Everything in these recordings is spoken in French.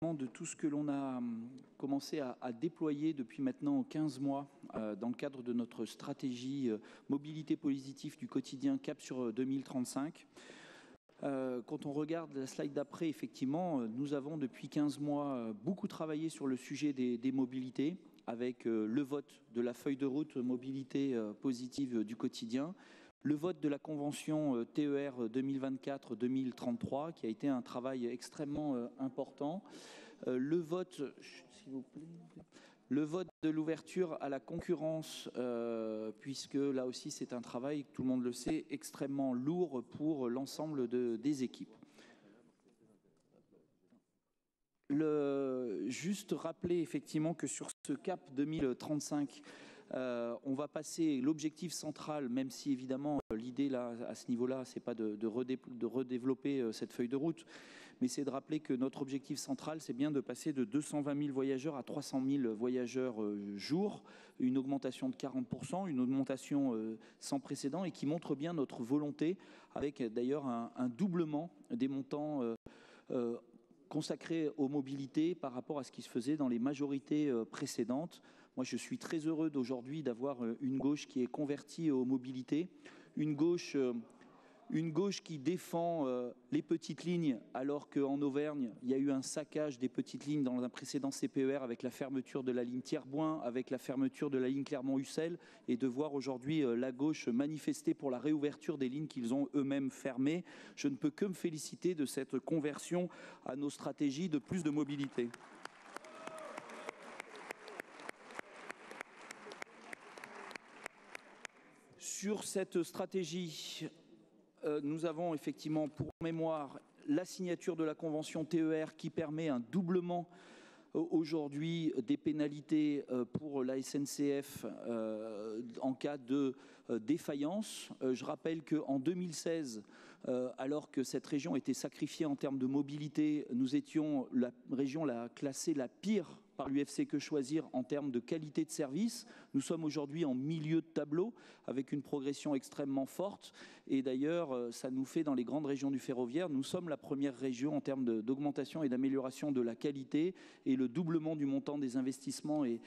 de tout ce que l'on a commencé à déployer depuis maintenant 15 mois dans le cadre de notre stratégie mobilité positive du quotidien Cap sur 2035. Quand on regarde la slide d'après, effectivement, nous avons depuis 15 mois beaucoup travaillé sur le sujet des mobilités avec le vote de la feuille de route mobilité positive du quotidien, le vote de la convention TER 2024-2033 qui a été un travail extrêmement important, le vote, s'il vous plaît, le vote de l'ouverture à la concurrence, puisque là aussi c'est un travail, tout le monde le sait, extrêmement lourd pour l'ensemble des équipes. Juste rappeler effectivement que sur ce cap 2035, on va passer l'objectif central, même si évidemment l'idée là à ce niveau-là, c'est pas de redévelopper cette feuille de route, mais c'est de rappeler que notre objectif central, c'est bien de passer de 220 000 voyageurs à 300 000 voyageurs jour, une augmentation de 40%, une augmentation sans précédent et qui montre bien notre volonté, avec d'ailleurs un doublement des montants consacrés aux mobilités par rapport à ce qui se faisait dans les majorités précédentes. Moi, je suis très heureux d'aujourd'hui d'avoir une gauche qui est convertie aux mobilités, une gauche qui défend les petites lignes, alors qu'en Auvergne, il y a eu un saccage des petites lignes dans un précédent CPER avec la fermeture de la ligne Thierboin, avec la fermeture de la ligne Clermont-Ussel, et de voir aujourd'hui la gauche manifester pour la réouverture des lignes qu'ils ont eux-mêmes fermées. Je ne peux que me féliciter de cette conversion à nos stratégies de plus de mobilité. Sur cette stratégie, nous avons effectivement pour mémoire la signature de la convention TER qui permet un doublement aujourd'hui des pénalités pour la SNCF en cas de défaillance. Je rappelle qu'en 2016, alors que cette région était sacrifiée en termes de mobilité, nous étions la région classée la pire par l'UFC Que Choisir en termes de qualité de service. Nous sommes aujourd'hui en milieu de tableau avec une progression extrêmement forte et d'ailleurs ça nous fait dans les grandes régions du ferroviaire, nous sommes la première région en termes d'augmentation et d'amélioration de la qualité et le doublement du montant des investissements et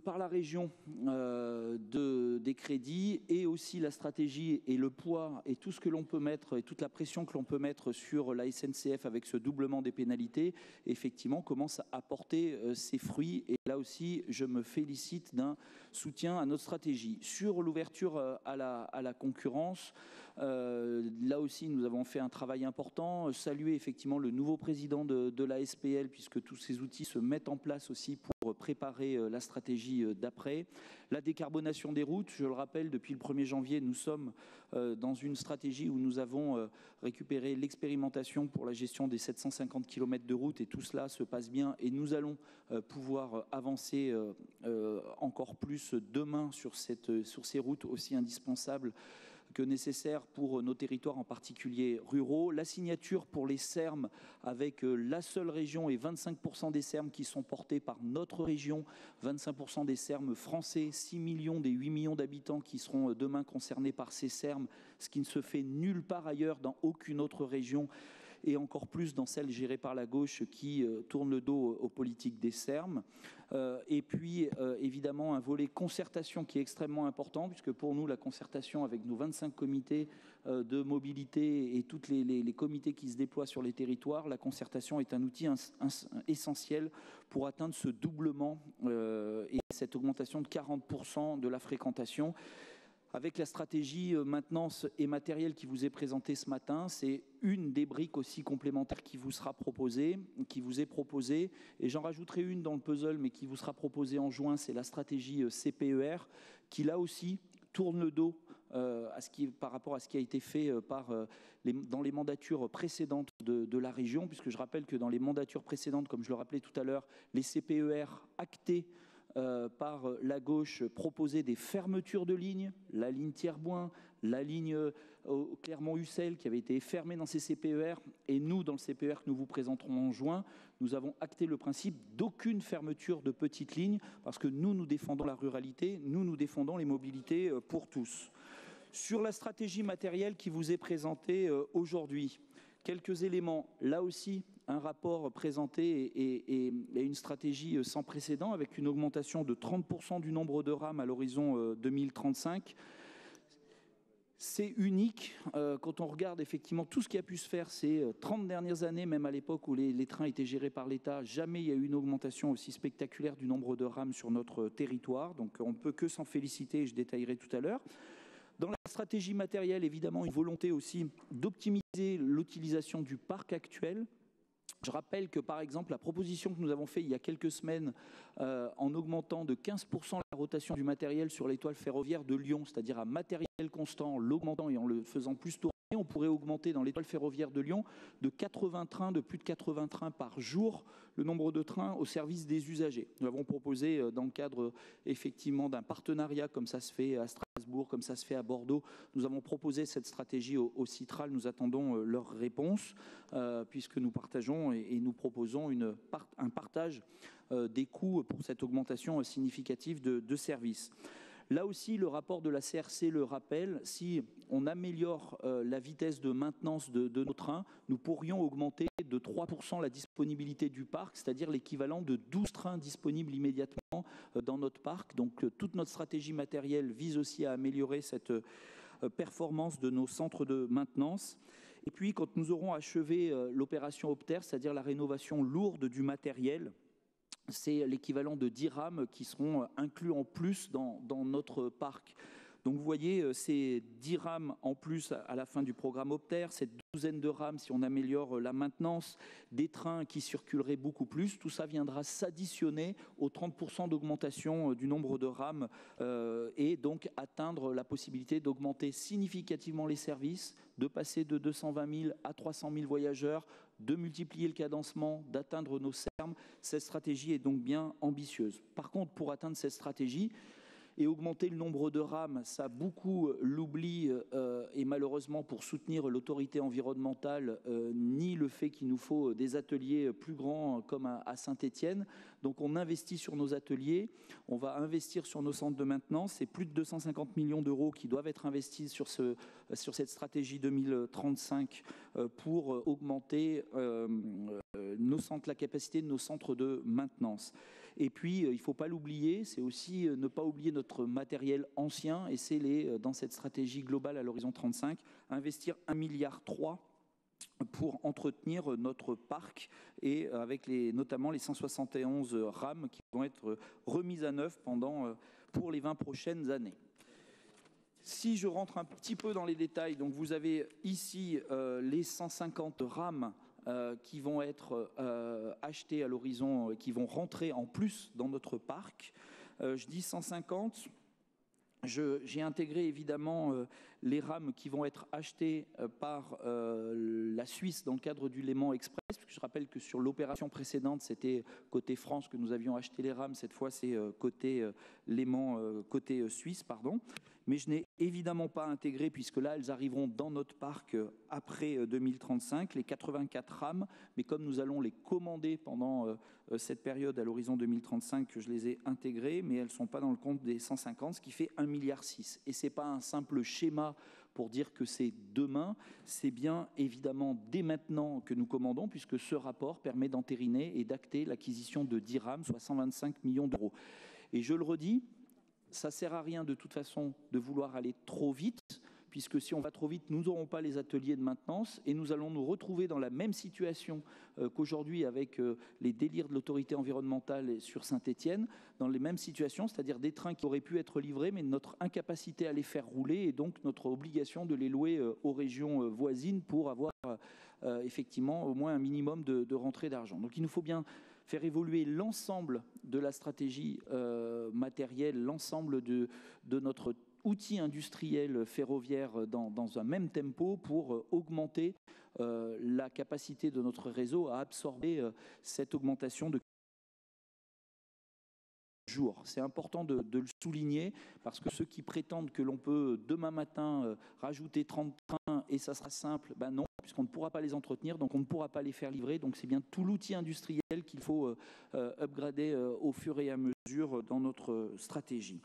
par la région des crédits et aussi la stratégie et le poids et tout ce que l'on peut mettre et toute la pression que l'on peut mettre sur la SNCF avec ce doublement des pénalités, effectivement commence à apporter ses fruits et là aussi je me félicite d'un soutien à notre stratégie. Sur l'ouverture à la concurrence, là aussi nous avons fait un travail important, saluer effectivement le nouveau président de la SPL puisque tous ces outils se mettent en place aussi pour préparer la stratégie d'après. La décarbonation des routes, je le rappelle, depuis le 1er janvier, nous sommes dans une stratégie où nous avons récupéré l'expérimentation pour la gestion des 750 km de route et tout cela se passe bien et nous allons pouvoir avancer encore plus demain sur ces routes aussi indispensables que nécessaire pour nos territoires, en particulier ruraux. La signature pour les SERM avec la seule région et 25% des SERM qui sont portés par notre région, 25% des SERM français, 6 millions des 8 millions d'habitants qui seront demain concernés par ces SERM, ce qui ne se fait nulle part ailleurs dans aucune autre région et encore plus dans celle gérée par la gauche qui tourne le dos aux politiques des SERM. Et puis évidemment un volet concertation qui est extrêmement important puisque pour nous la concertation avec nos 25 comités de mobilité et tous les comités qui se déploient sur les territoires, la concertation est un outil essentiel pour atteindre ce doublement et cette augmentation de 40% de la fréquentation. Avec la stratégie maintenance et matériel qui vous est présentée ce matin, c'est une des briques aussi complémentaires qui vous sera proposée, qui vous est proposée. Et j'en rajouterai une dans le puzzle, mais qui vous sera proposée en juin, c'est la stratégie CPER, qui là aussi tourne le dos par rapport à ce qui a été fait dans les mandatures précédentes de la région, puisque je rappelle que dans les mandatures précédentes, comme je le rappelais tout à l'heure, les CPER actés par la gauche proposer des fermetures de lignes, la ligne Thierboin, la ligne Clermont-Ussel qui avait été fermée dans ces CPER et nous dans le CPER que nous vous présenterons en juin, nous avons acté le principe d'aucune fermeture de petites lignes parce que nous défendons la ruralité, nous défendons les mobilités pour tous. Sur la stratégie matérielle qui vous est présentée aujourd'hui, quelques éléments là aussi un rapport présenté et une stratégie sans précédent avec une augmentation de 30% du nombre de rames à l'horizon 2035. C'est unique quand on regarde effectivement tout ce qui a pu se faire ces 30 dernières années, même à l'époque où les trains étaient gérés par l'État, jamais il y a eu une augmentation aussi spectaculaire du nombre de rames sur notre territoire. Donc on ne peut que s'en féliciter et je détaillerai tout à l'heure. Dans la stratégie matérielle, évidemment, une volonté aussi d'optimiser l'utilisation du parc actuel. Je rappelle que, par exemple, la proposition que nous avons faite il y a quelques semaines en augmentant de 15% la rotation du matériel sur l'étoile ferroviaire de Lyon, c'est-à-dire à matériel constant, l'augmentant et en le faisant plus tourner, on pourrait augmenter dans l'étoile ferroviaire de Lyon de 80 trains, de plus de 80 trains par jour, le nombre de trains au service des usagers. Nous avons proposé dans le cadre effectivement d'un partenariat comme ça se fait à Strasbourg, comme ça se fait à Bordeaux, nous avons proposé cette stratégie au Citral, nous attendons leur réponse puisque nous partageons et nous proposons un partage des coûts pour cette augmentation significative de services. Là aussi, le rapport de la CRC le rappelle, si on améliore la vitesse de maintenance de nos trains, nous pourrions augmenter de 3% la disponibilité du parc, c'est-à-dire l'équivalent de 12 trains disponibles immédiatement dans notre parc. Donc toute notre stratégie matérielle vise aussi à améliorer cette performance de nos centres de maintenance. Et puis quand nous aurons achevé l'opération Opter, c'est-à-dire la rénovation lourde du matériel, c'est l'équivalent de 10 rames qui seront inclus en plus dans notre parc. Donc vous voyez, ces 10 rames en plus à la fin du programme Opter, cette douzaine de rames si on améliore la maintenance, des trains qui circuleraient beaucoup plus, tout ça viendra s'additionner aux 30% d'augmentation du nombre de rames et donc atteindre la possibilité d'augmenter significativement les services, de passer de 220 000 à 300 000 voyageurs, de multiplier le cadencement, d'atteindre nos termes. Cette stratégie est donc bien ambitieuse. Par contre, pour atteindre cette stratégie, et augmenter le nombre de rames, ça beaucoup l'oubli et malheureusement pour soutenir l'autorité environnementale, ni le fait qu'il nous faut des ateliers plus grands comme à Saint-Étienne. Donc on investit sur nos ateliers, on va investir sur nos centres de maintenance, c'est plus de 250 millions d'euros qui doivent être investis sur cette stratégie 2035 pour augmenter nos centres, la capacité de nos centres de maintenance. Et puis, il ne faut pas l'oublier, c'est aussi ne pas oublier notre matériel ancien, et c'est dans cette stratégie globale à l'horizon 35, investir 1,3 milliard pour entretenir notre parc, et avec notamment les 171 rames qui vont être remises à neuf pour les 20 prochaines années. Si je rentre un petit peu dans les détails, donc vous avez ici les 150 rames qui vont être achetés à l'horizon, qui vont rentrer en plus dans notre parc. Je dis 150. J'ai intégré évidemment les rames qui vont être achetées par la Suisse dans le cadre du Léman Express. Je rappelle que sur l'opération précédente, c'était côté France que nous avions acheté les rames. Cette fois, c'est côté Léman, côté Suisse, pardon. Mais je n'ai évidemment pas intégré, puisque là, elles arriveront dans notre parc après 2035, les 84 rames. Mais comme nous allons les commander pendant cette période à l'horizon 2035, je les ai intégrées, mais elles ne sont pas dans le compte des 150, ce qui fait 1,6 milliard. Et ce n'est pas un simple schéma pour dire que c'est demain, c'est bien évidemment dès maintenant que nous commandons, puisque ce rapport permet d'entériner et d'acter l'acquisition de 10 rames, soit 125 millions d'euros. Et je le redis, ça ne sert à rien de toute façon de vouloir aller trop vite, puisque si on va trop vite, nous n'aurons pas les ateliers de maintenance et nous allons nous retrouver dans la même situation qu'aujourd'hui avec les délires de l'autorité environnementale sur Saint-Étienne, dans les mêmes situations, c'est-à-dire des trains qui auraient pu être livrés, mais notre incapacité à les faire rouler et donc notre obligation de les louer aux régions voisines pour avoir effectivement au moins un minimum de rentrée d'argent. Donc il nous faut bien faire évoluer l'ensemble de la stratégie matérielle, l'ensemble de notre outil industriel ferroviaire dans un même tempo pour augmenter la capacité de notre réseau à absorber cette augmentation de jours. C'est important de le souligner parce que ceux qui prétendent que l'on peut demain matin rajouter 30 trains et ça sera simple, ben non, puisqu'on ne pourra pas les entretenir, donc on ne pourra pas les faire livrer. Donc c'est bien tout l'outil industriel qu'il faut upgrader au fur et à mesure dans notre stratégie.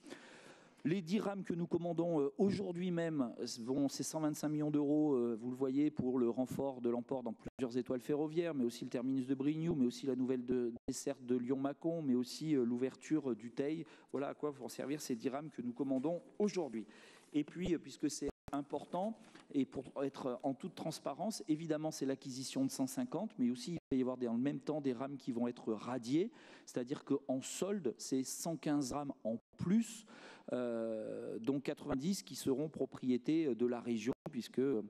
Les 10 rames que nous commandons aujourd'hui même, c'est 125 millions d'euros, vous le voyez, pour le renfort de l'emport dans plusieurs étoiles ferroviaires, mais aussi le terminus de Brignoud, mais aussi la nouvelle desserte de Lyon-Mâcon, mais aussi l'ouverture du Teil. Voilà à quoi vont servir ces 10 rames que nous commandons aujourd'hui. Et puis, puisque c'est important, et pour être en toute transparence, évidemment, c'est l'acquisition de 150, mais aussi il va y avoir dans le même temps des rames qui vont être radiées, c'est-à-dire qu'en solde, c'est 115 rames en plus, dont 90 qui seront propriété de la région, puisqu'il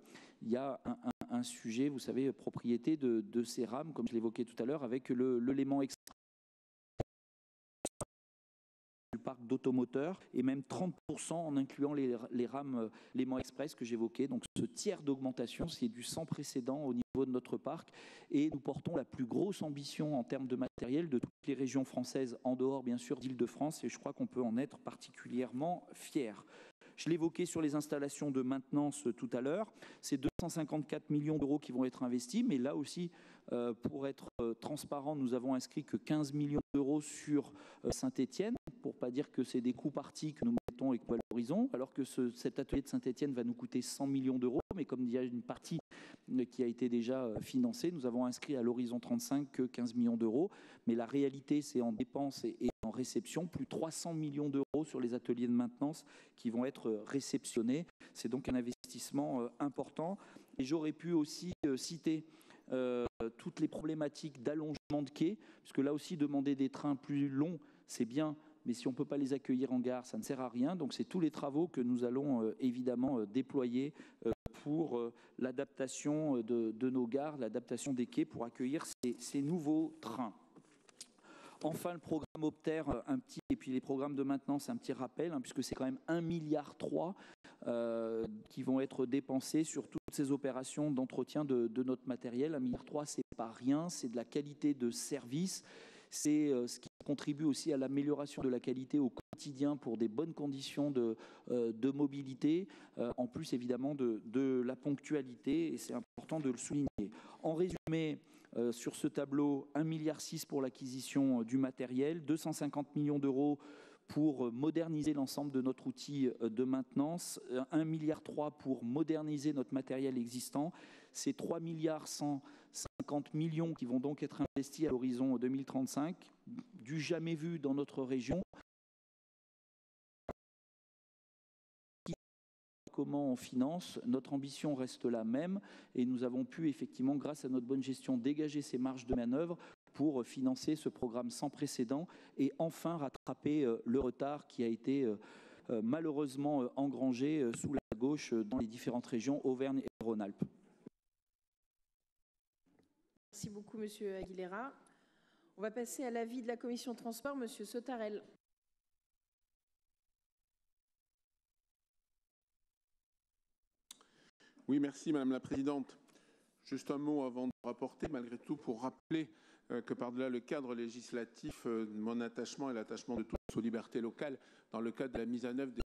y a un sujet, vous savez, propriété de ces rames, comme je l'évoquais tout à l'heure, avec le Léman Express du parc d'automoteurs et même 30% en incluant les rames Léman Express que j'évoquais. Donc ce tiers d'augmentation, c'est du sans précédent au niveau de notre parc et nous portons la plus grosse ambition en termes de matériel de toutes les régions françaises, en dehors bien sûr d'Île-de-France, et je crois qu'on peut en être particulièrement fiers. Je l'évoquais sur les installations de maintenance tout à l'heure, c'est 254 millions d'euros qui vont être investis, mais là aussi, pour être transparent, nous avons inscrit que 15 millions d'euros sur Saint-Étienne, pour ne pas dire que c'est des coûts partis que nous mettons et que nous valorisons, alors que cet atelier de Saint-Étienne va nous coûter 100 millions d'euros, mais comme il y a une partie qui a été déjà financée, nous avons inscrit à l'horizon 35 que 15 millions d'euros, mais la réalité, c'est en dépenses et en réception, plus 300 millions d'euros sur les ateliers de maintenance qui vont être réceptionnés. C'est donc un investissement important. Et j'aurais pu aussi citer toutes les problématiques d'allongement de quais, puisque là aussi, demander des trains plus longs, c'est bien, mais si on ne peut pas les accueillir en gare, ça ne sert à rien. Donc c'est tous les travaux que nous allons évidemment déployer pour l'adaptation de nos gares, l'adaptation des quais pour accueillir ces nouveaux trains. Enfin, le programme Opter, et puis les programmes de maintenance, un petit rappel, puisque c'est quand même 1,3 milliard qui vont être dépensés sur toutes ces opérations d'entretien de notre matériel. 1,3 milliard, c'est pas rien, c'est de la qualité de service, c'est ce qui contribue aussi à l'amélioration de la qualité au quotidien pour des bonnes conditions de mobilité, en plus évidemment de la ponctualité, et c'est important de le souligner. En résumé, sur ce tableau, 1,6 milliard pour l'acquisition du matériel, 250 millions d'euros pour moderniser l'ensemble de notre outil de maintenance, 1,3 milliard pour moderniser notre matériel existant. C'est 3,150 milliards qui vont donc être investis à l'horizon 2035, du jamais vu dans notre région. Comment on finance, notre ambition reste la même et nous avons pu effectivement, grâce à notre bonne gestion, dégager ces marges de manœuvre pour financer ce programme sans précédent et enfin rattraper le retard qui a été malheureusement engrangé sous la gauche dans les différentes régions Auvergne et Rhône-Alpes. Merci beaucoup, Monsieur Aguilera. On va passer à l'avis de la Commission de transport, Monsieur Sautarel. Oui, merci Madame la Présidente. Juste un mot avant de rapporter, malgré tout, pour rappeler que par-delà le cadre législatif, mon attachement et l'attachement de tous aux libertés locales, dans le cadre de la mise en œuvre des